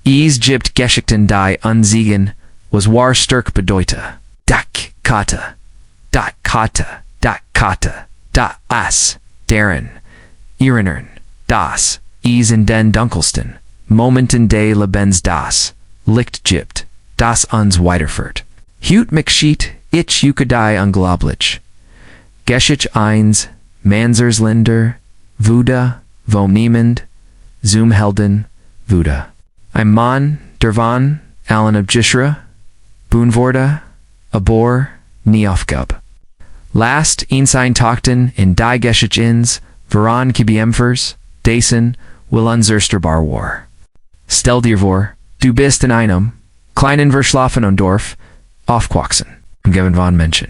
Gibt Geschichten die unsiegen, was wahre Stärke bedeutet. Das Kata, das deren, Erinnern, das in den dunkelsten Momenten des Lebens Licht gibt, das uns weiterführt. Hut Geschichte, ich die unglaubliche. Geschichte 1, Manzersländer, wieder, Vom Niemand, Helden, wieder. Ein Mann, der van, allen Abgischere, Boonwoorde, Abor, nie aufgab. Last sein Tochten in die Geschichte ins, Veran Kämpfers, Daisen, will unzerstörbar war. Stell dir vor, du bist in einem, kleinen verschlafen und Dorf, aufgewachsen, umgeben von Menschen.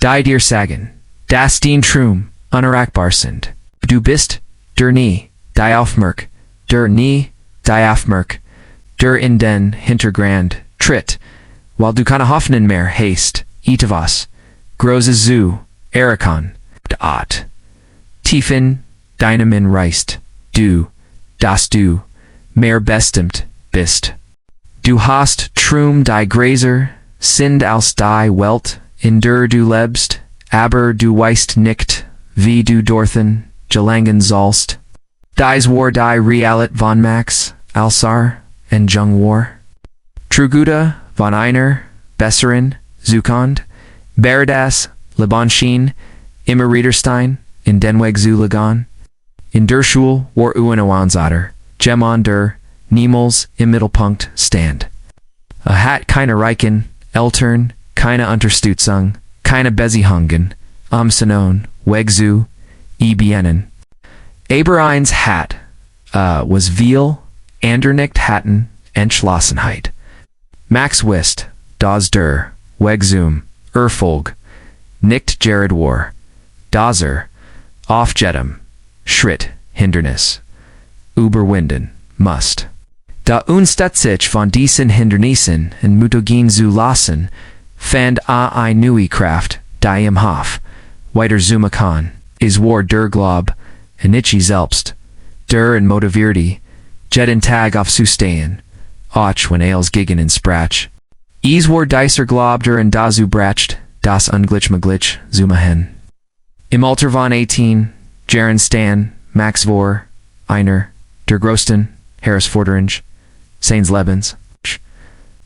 Die dir sagen, dass die Träume unerreichbar sind. Du bist, der nie, die Aufmerk, der nie, die Aufmerk, der in den Hintergrund tritt, weil du keine Hoffnung mehr hast, etwas, großes zu erreichen, Art. Tief in deinem Mann reist, dass du mehr bestimmt bist. Du hast Träume die größer sind als die Welt, in der du lebst, aber du weißt nicht, wie du dorthin gelangen sollst. Dies war die Realität von Max, Alsar, en Jung war. Truguda von einer besseren Zukunft, Berdas, Lebanschien, immer wieder Stein, in den Weg zu legen. In der Schule war Außenseiter, Jemand der niemals im Mittelpunkt stand. Hat keine reichen Eltern, keine Unterstützung, keine Beziehungen, sondern Weg zu beginnen. Aber eins hat, was viel, ander nicht hatten, Entschlossenheit. Max wist, dass der Weg zum Erfolg nicht gered war, dass auf jedem Schritt Hindernis überwinden musst. Da unstatt sich von diesen Hindernissen in Muttergehen zu lassen, fand eine neue Kraft, die im Hof weiter zoomen kann, war der Glaub, en ich selbst, der en motivierte, jeden Tag aufzustehen, auch wenn alles gegen ihn sprach. War dieser Glaub der en dazu bracht, das unglaubliche zu machen. Im Alter von 18, Jaren Stan, Max war, einer, der größten Herausforderungen seines Lebens.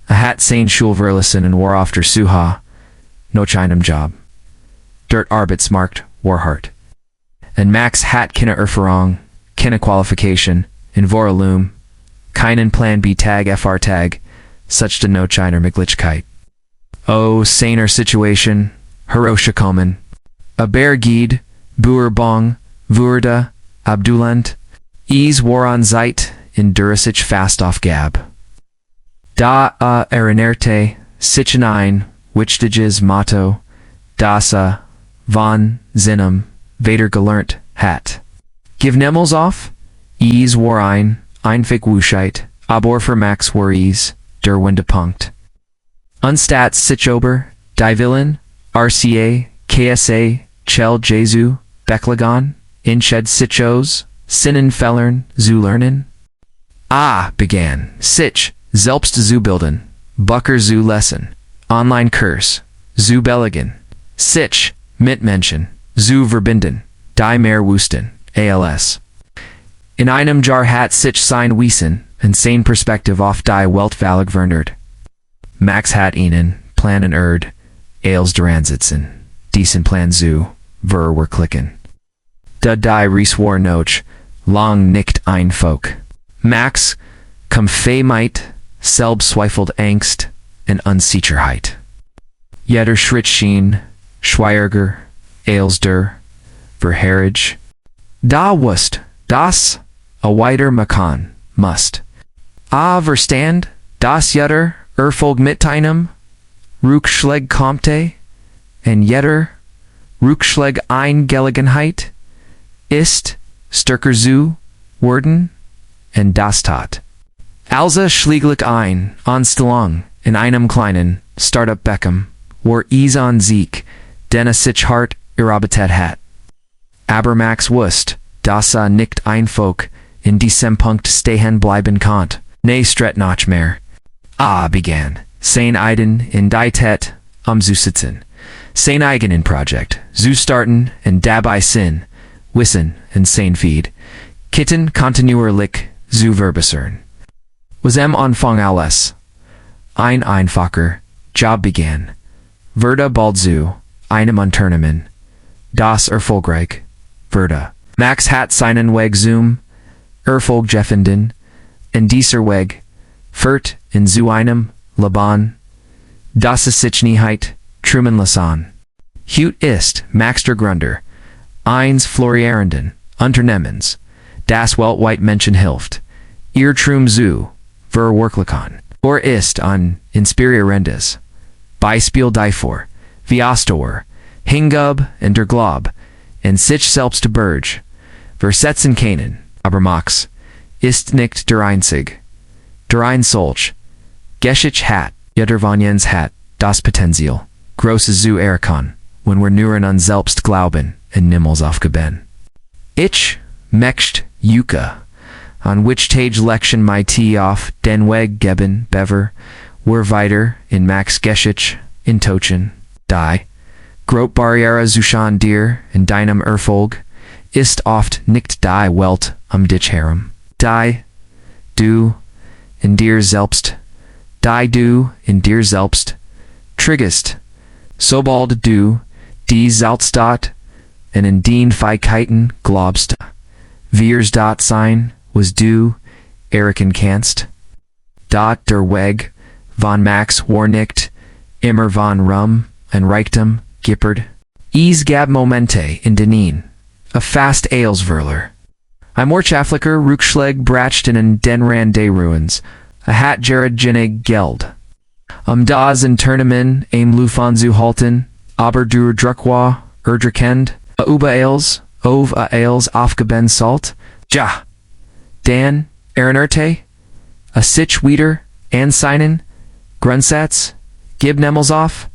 Hat sein Schulverlassen und war auf der Suche nach einem Job. Der Arbeitsmarkt war hart. Und Max hat keine Erfahrung, keine Qualifikation, in Vorlum, keinen Plan B Tag FR Tag, such de no China Möglichkeit. Oh, seiner Situation, herausgekommen. Aber Gid, Buerbong, wurde, Abduland, war an Zeit, in der sich fast aufgab. Da erinnerte sich ein wichtiges Motto, das von seinem Vater gelernt hat. Give niemals auf, war ein, einfach Wuschheit, aber für Max war der Wendepunkt. Anstatt sich über, die Willen, RCA, KSA, Chel Jesu, Beklagan, Inshed Sichos, Sinnenfellern, zu lernen. Begann, sich, selbst zu bilden, Bucker zu lesen, Online-Kurs, zu belegen, sich, Mitmenschen, zu verbinden, die mehr wussten, als. In einem Jahr hat sich sein Wissen, und sein Perspektive auf die Welt völlig verändert. Max hat ihnen, planen als daran sitzen, diesen Plan zu, verwirklichen. Da die Reise war noch, lang nicht ein Volk. Max, Kampfheit, selbstzweifelt Angst und Unsicherheit. Jeder Schritt schien, schwieriger, als der Verherrlich. Da wusst, das, a weiter machen, must. Verstand, das jeder, Erfolg mit einem, Rückschlag kommt, und jeder, Rückschlag ein Gelegenheit, ist, stärker zu werden, und das tat. Also schläglich ein, Anstellung, in einem kleinen, Startup Beckham, war an Sieg, den sich hart erarbeitet hat. Aber Max wusst, dass nicht ein Volk in diesem Punkt stehen bleiben kann, Nee stret noch mehr. Began. Sein Eiden in die Tet zu sitzen. Sein eigenen Projekt. Zu starten und dabei sin. Wissen und sein feed. Kitten kontinuierlich zu verbessern. Was Anfang alles. Ein einfacher Job began. Wurde bald zu einem Unternehmen. Das erfolgreich wurde. Max hat seinen Weg zum Erfolg gefunden. In dieser Weg führt in zu einem Leben. Das ist sich Niheit Truman lassen. Hut ist Max der Gründer eines florierenden Unternehmens, das weltweit Menschen hilft, ihr Traum zu verwirklichen. Ist an inspirierendes Beispiel dafür, wie Ausdauer, Hingabe und der Glaube, in sich selbst zu bergen, versetzen können. Aber Max ist nicht der Einzige. Der ein solch Geschichte hat, jeder von uns hat, das Potenzial, Großes zu erkennen, wenn wir nur an uns selbst glauben und niemals aufgeben. Ich möchte Yuka, an which Tage Lection my tea auf den Weg geben, bever, wir weiter in Max Geschichte, in Tochen, die, Grot Barriere zuschauen dir in deinem Erfolg, ist oft nicht die Welt dich herum. Die, du, in dir selbst, die du, in dir selbst, triggest, sobald du, die Salzstat, und in den Fähigkeiten glaubst, wirs dort sein, was du erkennen kannst. Dort der Weg, von Max war nicht, immer von Ruhm und Reichtum gippert. Es gab Momente in denen, fast Eilsverler. Ein Mordschaftlicher Rückschlag brachten in den Rand des Ruins, hat Jared Genig Geld. Das Unternehmen Lufan zu halten, aber durch Druckwa, erdrückend, über Eils, Eils aufgeben salt, ja. Dan, Erinerte, sich wieder, anseinen, Grundsatz, gib nemals auf,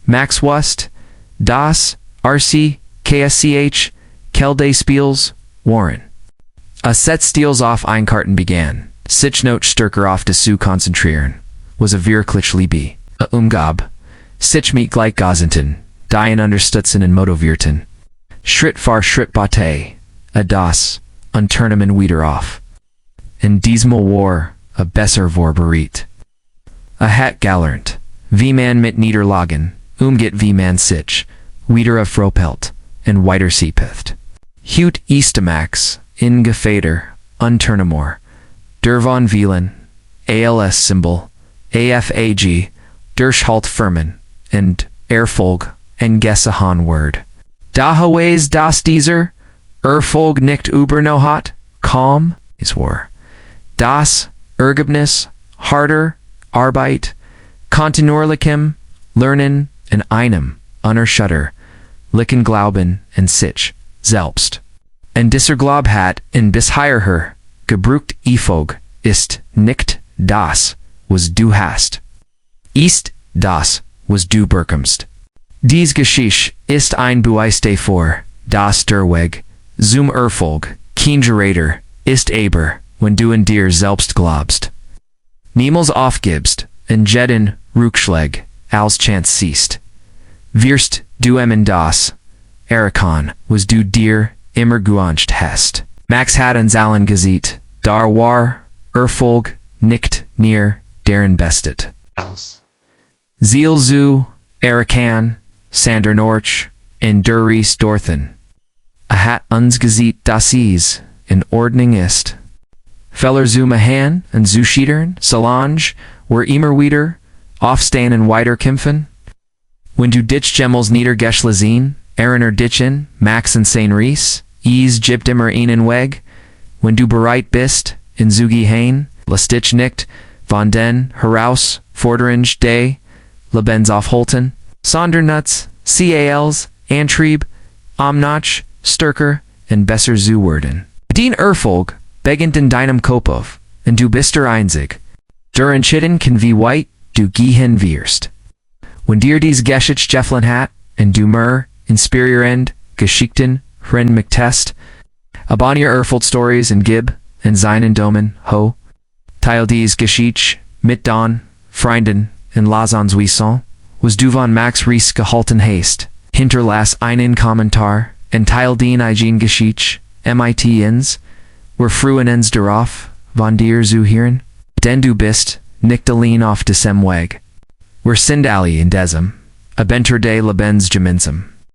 Max Wust, das, RC, KSCH, Kelde Spiels, Warren. Set Steels auf Einkarten began, sich not stärker auf das zu konzentrieren, was wirklich Liebe, Umgab, sich mit Gleichgesinnten, die unterstützen und motivierten. Schritt für Schritt bate, das Unternehmen wieder auf. In diesmal war, besser vorbereitet. Hat gelernt, wie man mit Niederlagen, umgeht wie man sich, wieder erfropelt, und weiter siepeth. Hut ist Max, in gefeierten, Unternehmer, der von vielen, ALS-Symbol, AFAG, Durchhalt Firmen, und Erfolg, en Gesahan Word. Dahaways das dieser, Erfolg nicht übernohat, kaum, is war. Das, Ergebnis, harter, Arbeit, kontinuierlichem, Lernen, in einem, unerschütter, licken Glauben, in sich, selbst. Und dieser Glaub hat, in bisher gebrucht Erfolg, ist nicht das, was du hast. Ist das, was du bekommst. Diese Geschichte ist ein Beweis dafür, dass der Weg zum Erfolg kein Generator ist, aber, wenn du in dir selbst glaubst. Niemals aufgibst, und jeden Rückschlag als Chance siehst. Wirst du das erkennen, was du dir immer gewünscht hast. Max hat uns allen gesehen, da war Erfolg nicht near deren Bestet. Ziel zu erkennen, Sander Norch, in Duris Dorthen. Hat uns gesehen, dass es in Ordnung ist. Feller zu machen und zu schiedern, Solange, wir immer wieder, aufstehen und weiter kämpfen. Wenn du dich jemals niedergeschlagen, erinnere dich an Max und sein Reise, es gibt immer einen Weg. Wenn du bereit bist, in zu gehen, lass dich nicht von den Herausforderungen des Lebens aufhalten, sondern nutz CALs, Antrieb, noch stärker und besser zu werden. Den Erfolg beginnt in deinem Kopf, und du bist der Einzige, der entschieden kann wie weit du gehen wirst. Wenn dir dies Geschichte gefallen hat, und du mehr inspirierend Geschichten hören möchtest, abonniere Erfolg Stories und gib in seinen Daumen hoch. Teil diese Geschichte, mit Don, Freunden, in Lausanne Wissant, was du von Max Reise gehalten hast. Hinterlass einen Kommentar, en Teil den eigen Geschichte, mit ins, wir freuen uns darauf, von dir zu hören, denn du bist, nicht allein auf diesem Weg. Wir sind alle in diesem, Abenteuer des Lebens gemeinsam.